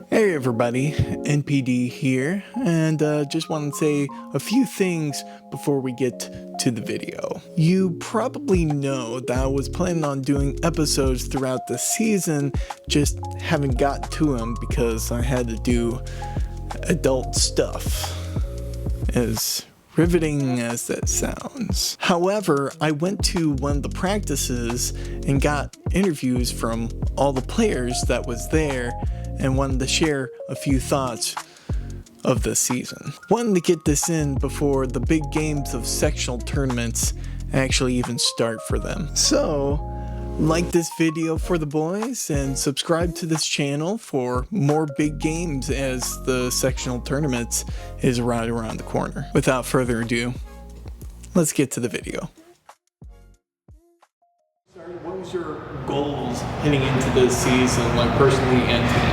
Hey everybody, NPD here, and just want to say a few things before we get to the video. You probably know that I was planning on doing episodes throughout the season, just haven't got to them because I had to do adult stuff, as riveting as that sounds. However, I went to one of the practices and got interviews from all the players that was there and wanted to share a few thoughts of the season. Wanted to get this in before the big games of sectional tournaments actually even start for them. So, like this video for the boys and subscribe to this channel for more big games as the sectional tournaments is right around the corner. Without further ado, let's get to the video. What was your goals heading into this season, like personally and team?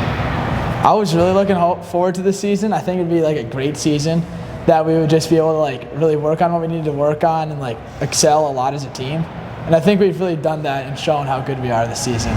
I was really looking forward to this season. I think it'd be like a great season that we would just be able to like really work on what we needed to work on and like excel a lot as a team. And I think we've really done that and shown how good we are this season.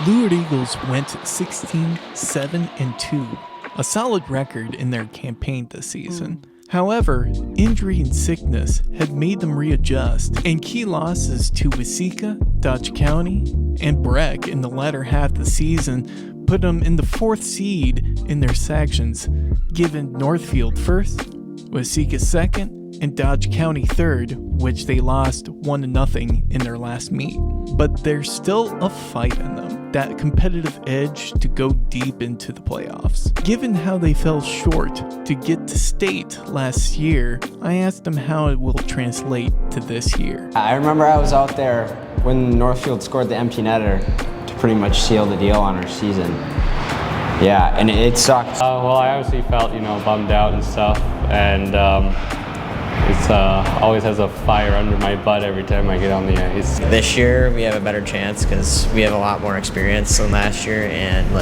Lourdes Eagles went 16-7-2, a solid record in their campaign this season. However, injury and sickness had made them readjust, and key losses to Waseca, Dodge County, and Breck in the latter half of the season put them in the 4th seed in their sections, giving Northfield 1st, Waseca 2nd, and Dodge County 3rd, which they lost 1-0 in their last meet. But there's still a fight in them, that competitive edge to go deep into the playoffs. Given how they fell short to get to state last year, I asked them how it will translate to this year. I remember I was out there when Northfield scored the empty netter to pretty much seal the deal on our season. Yeah, and it sucked. Well, I obviously felt, bummed out and stuff, and it's always has a fire under my butt every time I get on the ice. This year we have a better chance because we have a lot more experience than last year, and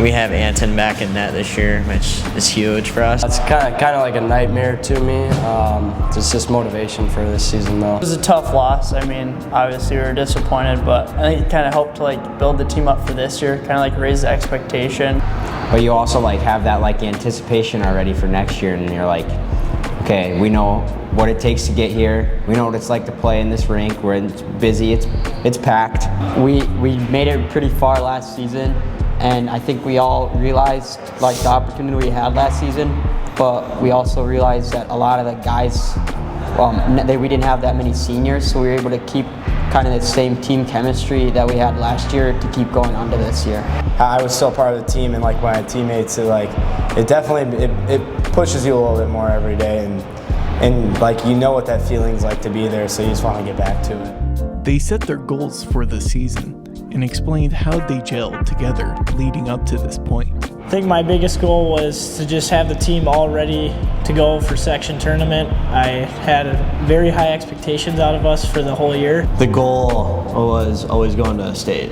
we have Anton back in net this year, which is huge for us. It's kind of like a nightmare to me. It's just motivation for this season, though. It was a tough loss. I mean, obviously we were disappointed, but I think it kind of helped to build the team up for this year, kind of raise the expectation. But you also have that anticipation already for next year, and you're like, okay, we know what it takes to get here. We know what it's like to play in this rink where it's busy, it's packed. We made it pretty far last season, and I think we all realized the opportunity we had last season, but we also realized that a lot of the guys, we didn't have that many seniors, so we were able to keep kind of the same team chemistry that we had last year to keep going on to this year. I was still part of the team, and my teammates, so it definitely it pushes you a little bit more every day, and you know what that feeling's like to be there, so you just want to get back to it. They set their goals for the season and explained how they gelled together leading up to this point. I think my biggest goal was to just have the team all ready to go for section tournament. I had very high expectations out of us for the whole year. The goal was always going to state.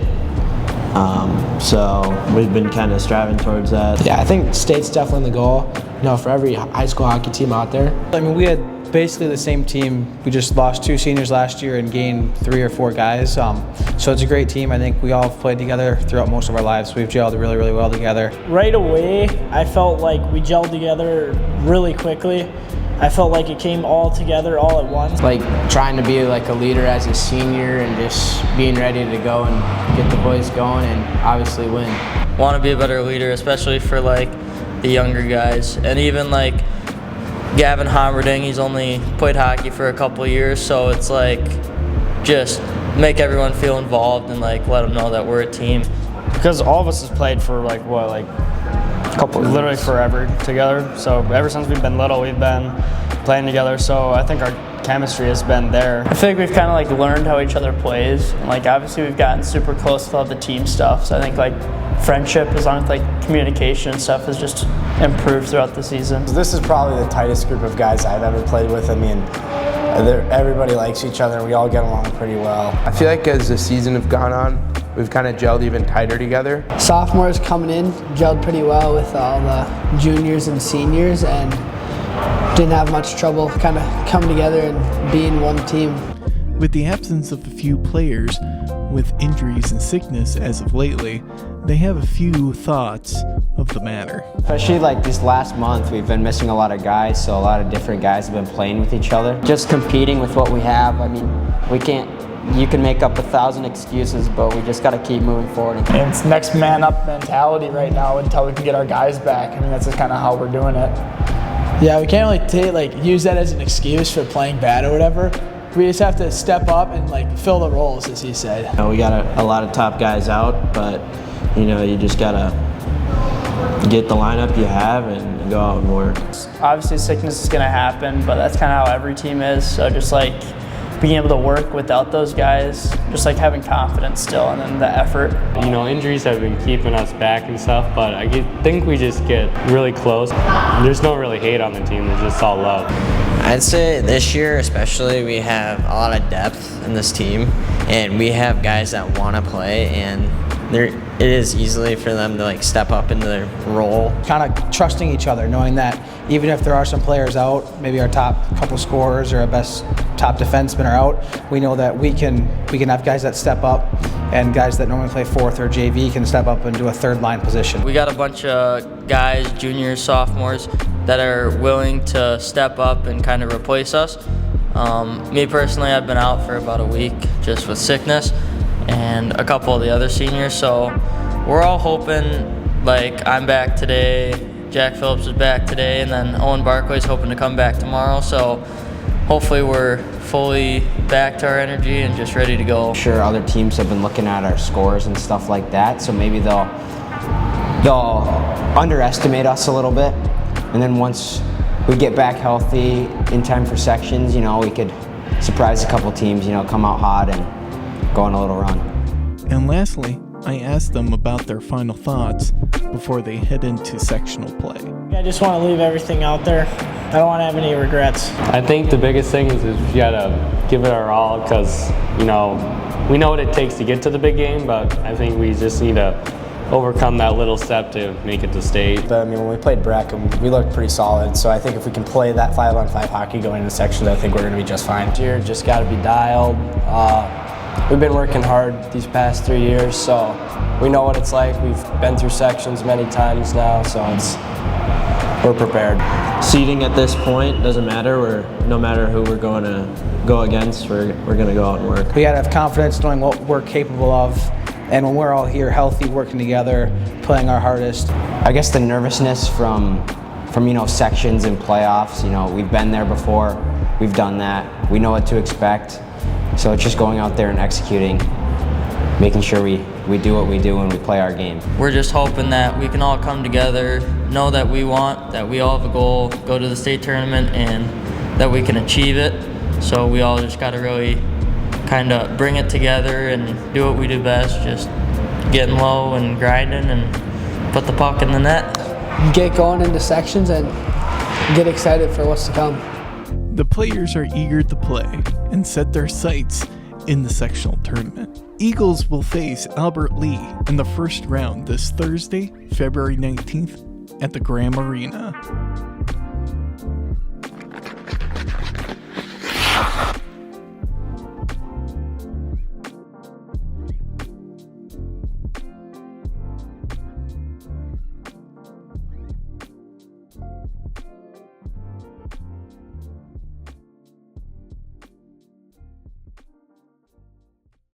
So we've been kind of striving towards that. Yeah, I think state's definitely the goal, for every high school hockey team out there. I mean, we had basically the same team. We just lost 2 seniors last year and gained 3 or 4 guys. So it's a great team. I think we all have played together throughout most of our lives. We've gelled really, really well together. Right away, I felt like we gelled together really quickly. I felt like it came all together all at once. Like trying to be like a leader as a senior and just being ready to go and get the boys going and obviously win. Want to be a better leader, especially for like the younger guys, and even like Gavin Homberding, he's only played hockey for a couple of years, so it's like just make everyone feel involved and like let them know that we're a team. Because all of us has played for like literally forever together. So ever since we've been little, we've been playing together. So I think our chemistry has been there. I feel like we've kind of like learned how each other plays. And like obviously we've gotten super close with all the team stuff. So I think like friendship, as long as like communication and stuff, has just improved throughout the season. This is probably the tightest group of guys I've ever played with. I mean, everybody likes each other. We all get along pretty well. I feel like as the season has gone on, we've kind of gelled even tighter together. Sophomores coming in gelled pretty well with all the juniors and seniors, and didn't have much trouble kind of coming together and being one team. With the absence of a few players with injuries and sickness as of lately, they have a few thoughts of the matter. Especially like this last month, we've been missing a lot of guys, so a lot of different guys have been playing with each other. Just competing with what we have. I mean, you can make up 1,000 excuses, but we just got to keep moving forward. And it's next man up mentality right now until we can get our guys back. I mean, that's just kind of how we're doing it. Yeah, we can't really use that as an excuse for playing bad or whatever. We just have to step up and like fill the roles, as he said. You know, we got a lot of top guys out, but you know, you just gotta get the lineup you have and go out and work. Obviously sickness is gonna happen, but that's kind of how every team is. So just like being able to work without those guys, just like having confidence still, and then the effort. You know, injuries have been keeping us back and stuff, but I think we just get really close. There's no really hate on the team, there's just all love. I'd say this year especially, we have a lot of depth in this team, and we have guys that want to play, and it is easily for them to like step up into their role. Kind of trusting each other, knowing that even if there are some players out, maybe our top couple scorers or our best top defensemen are out, we know that we can have guys that step up, and guys that normally play fourth or JV can step up into a third line position. We got a bunch of guys, juniors, sophomores, that are willing to step up and kind of replace us. Me personally, I've been out for about a week just with sickness, and a couple of the other seniors, so we're all hoping, like I'm back today, Jack Phillips is back today, and then Owen Barclay's hoping to come back tomorrow, so hopefully we're fully back to our energy and just ready to go. I'm sure other teams have been looking at our scores and stuff like that, so maybe they'll underestimate us a little bit, and then once we get back healthy in time for sections, you know, we could surprise a couple teams, you know, come out hot and go on a little run. And lastly, I asked them about their final thoughts before they head into sectional play. I just want to leave everything out there. I don't want to have any regrets. I think the biggest thing is we gotta give it our all, because you know, we know what it takes to get to the big game, but I think we just need to overcome that little step to make it to state. But I mean, when we played Brackham, we looked pretty solid, so I think if we can play that 5-on-5 hockey going into sections, I think we're going to be just fine. This year just got to be dialed. We've been working hard these past 3 years, so we know what it's like. We've been through sections many times now, so we're prepared. Seeding at this point doesn't matter. No matter who we're going to go against, we're going to go out and work. We got to have confidence knowing what we're capable of, and when we're all here healthy, working together, playing our hardest. I guess the nervousness from you know, sections and playoffs, you know, we've been there before, we've done that, we know what to expect. So it's just going out there and executing, making sure we do what we do and we play our game. We're just hoping that we can all come together, know that we all have a goal, go to the state tournament, and that we can achieve it. So we all just got to really kind of bring it together and do what we do best, just getting low and grinding and put the puck in the net. Get going into sections and get excited for what's to come. The players are eager to play and set their sights in the sectional tournament. Eagles will face Albert Lea in the first round this Thursday, February 19th at the Graham Arena.